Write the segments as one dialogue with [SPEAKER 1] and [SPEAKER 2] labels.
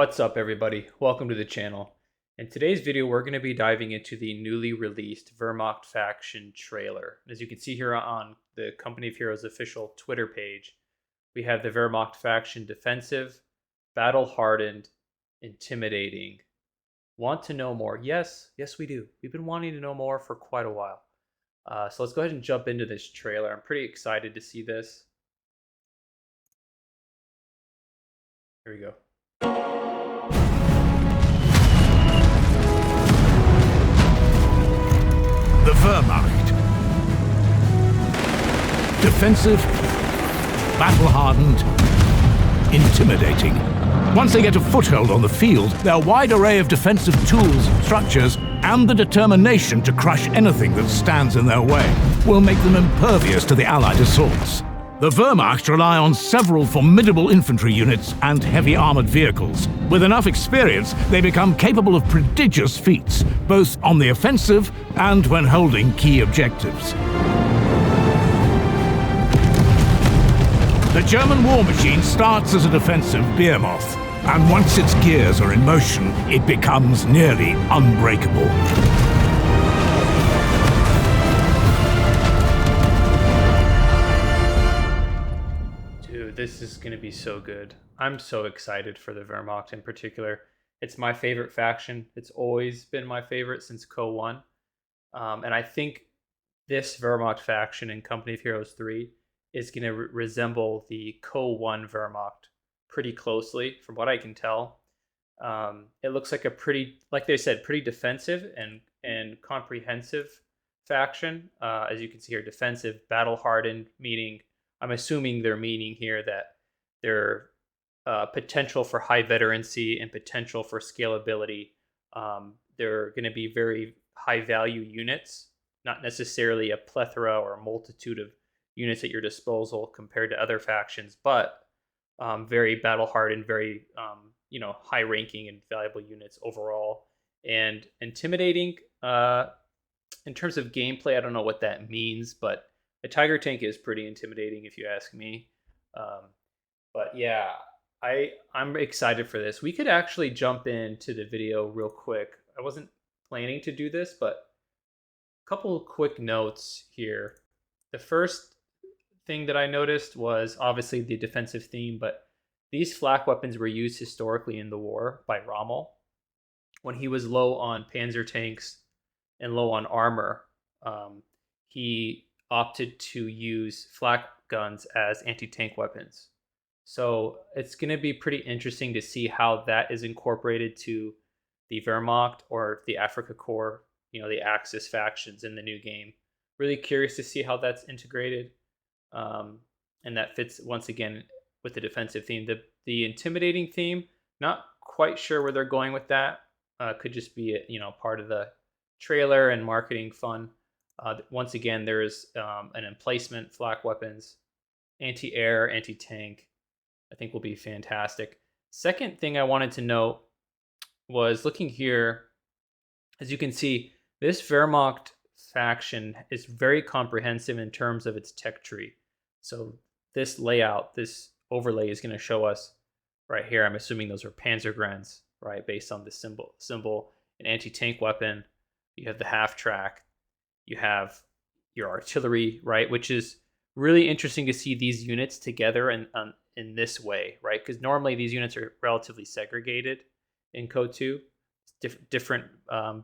[SPEAKER 1] What's up, everybody? Welcome to the channel. In today's video, we're going to be diving into the newly released Wehrmacht faction trailer. As you can see here on the Company of Heroes official Twitter page, we have the Wehrmacht faction defensive, battle-hardened, intimidating. Want to know more? Yes, we do. We've been wanting to know more for quite a while. So let's go ahead and jump into this trailer. I'm pretty excited to see this. Here we go.
[SPEAKER 2] The Wehrmacht. Defensive, battle-hardened, intimidating. Once they get a foothold on the field, their wide array of defensive tools, structures, and the determination to crush anything that stands in their way will make them impervious to the Allied assaults. The Wehrmacht rely on several formidable infantry units and heavy armored vehicles. With enough experience, they become capable of prodigious feats, both on the offensive and when holding key objectives. The German war machine starts as a defensive behemoth, and once its gears are in motion, it becomes nearly unbreakable.
[SPEAKER 1] This is going to be so good. I'm so excited for the Wehrmacht in particular. It's my favorite faction. It's always been my favorite since Co 1. And I think this Wehrmacht faction in Company of Heroes 3 is going to resemble the Co 1 Wehrmacht pretty closely, from what I can tell. It looks like a pretty, like they said, pretty defensive and comprehensive faction. As you can see here, defensive, battle-hardened, meaning I'm assuming they're meaning here that their potential for high veterancy and potential for scalability, they're going to be very high value units, not necessarily a plethora or a multitude of units at your disposal compared to other factions, but very battle hardened, very high ranking and valuable units overall, and intimidating. In terms of gameplay, I don't know what that means, but a Tiger tank is pretty intimidating if you ask me. But yeah, I'm excited for this. We could actually jump into the video real quick. I wasn't planning to do this, but a couple of quick notes here. The first thing that I noticed was obviously the defensive theme, but these flak weapons were used historically in the war by Rommel when he was low on panzer tanks and low on armor. He opted to use flak guns as anti-tank weapons. So it's going to be pretty interesting to see how that is incorporated to the Wehrmacht or the Afrika Korps, the Axis factions in the new game. Really curious to see how that's integrated. And that fits once again with the defensive theme. The intimidating theme, not quite sure where they're going with that. Could just be part of the trailer and marketing fun. Once again, there's an emplacement, flak weapons, anti-air, anti-tank. I think will be fantastic. Second thing I wanted to note was looking here, as you can see, this Wehrmacht faction is very comprehensive in terms of its tech tree. So this layout, this overlay is going to show us right here. I'm assuming those are Panzergrenz, right? Based on the symbol, an anti-tank weapon. You have the half track. You have your artillery, right? Which is really interesting to see these units together in this way, right? Because normally these units are relatively segregated in Code 2, different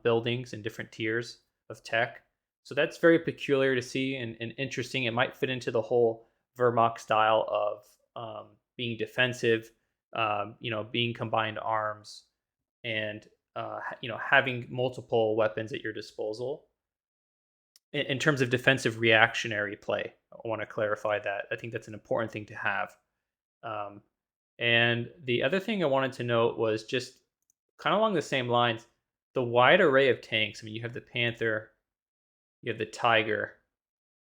[SPEAKER 1] buildings and different tiers of tech. So that's very peculiar to see and interesting. It might fit into the whole Wehrmacht style of being defensive, being combined arms, and having multiple weapons at your disposal. In terms of defensive reactionary play, I want to clarify that. I think that's an important thing to have. And the other thing I wanted to note was just kind of along the same lines, the wide array of tanks. I mean, you have the Panther, you have the Tiger.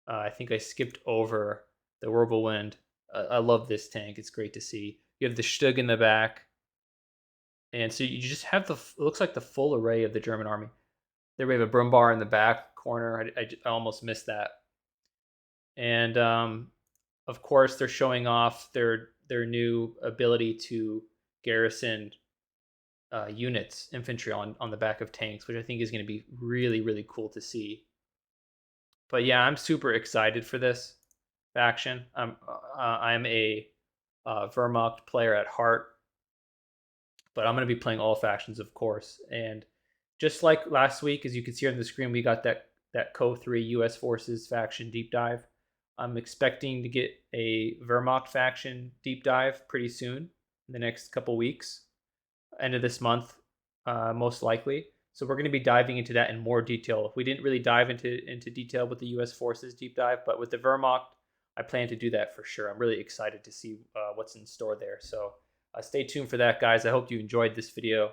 [SPEAKER 1] I think I skipped over the Whirlwind. I love this tank. It's great to see. You have the Stug in the back. And so you just have it looks like the full array of the German army. There we have a Brumbar in the back corner. I almost missed that. And of course, they're showing off their new ability to garrison units, infantry on the back of tanks, which I think is going to be really, really cool to see. But yeah, I'm super excited for this faction. I'm a Wehrmacht player at heart, but I'm going to be playing all factions, of course. And just like last week, as you can see on the screen, we got that Co 3 U.S. Forces faction deep dive. I'm expecting to get a Wehrmacht faction deep dive pretty soon in the next couple weeks, end of this month, most likely. So we're going to be diving into that in more detail. We didn't really dive into detail with the U.S. Forces deep dive, but with the Wehrmacht, I plan to do that for sure. I'm really excited to see what's in store there. So stay tuned for that, guys. I hope you enjoyed this video.